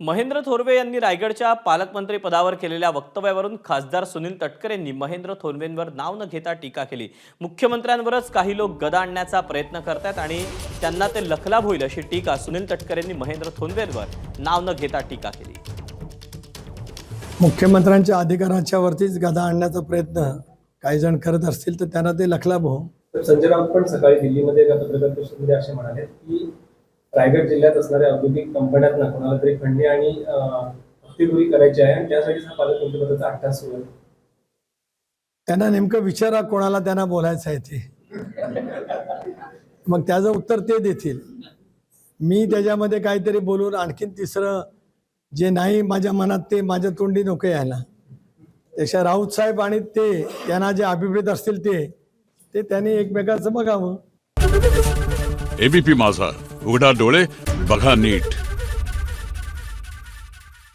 महेंद्र थोरवे यांनी रायगडच्या पालकमंत्री पदावर केलेल्या वक्तव्यावरून खासदार सुनील तटकरे यांनी महेंद्र थोरवेंवर नाव न घेता टीका केली। मुख्यमंत्र्यांवरच काही लोक गदा आणण्याचा प्रयत्न करतात आणि त्यांना ते लखलाभ होईल अशी टीका सुनील तटकरे यांनी महेंद्र थोरवेंवर नाव न घेता टीका केली। मुख्यमंत्र्यांच्या अधिकाराच्या वरतीच गदा आणण्याचा प्रयत्न काही जण करत असतील तर त्यांना ते लखलाभ हो। संजय राऊत पण सकाळी दिल्लीमध्ये एका पत्रकार परिषदेमध्ये असे म्हणाले की रायगड जिल्ह्यात असणाऱ्या औद्योगिक कंपन्यांना कोणाला तरी खंडणी आणि हप्तेपुरी करायची आहे आणि त्यासाठीच हा पालकमंत्रीपदाचा अट्टास सुरू आहे। त्यांना नेमकं विचारा कोणाला त्यांना बोलायचं आहे ते, मग त्याचं उत्तर ते देतील। मी त्याच्यामध्ये काहीतरी बोलून आणखीन तिसरं जे नाही माझ्या मनात ते माझ्या तोंडी नको यायला। त्याच्या राऊत साहेब आणि ते त्यांना जे अभिप्रेत असतील ते त्यांनी एकमेकांचं बघावं। एबीपी माझा, उघडा डोळे बघा नीट।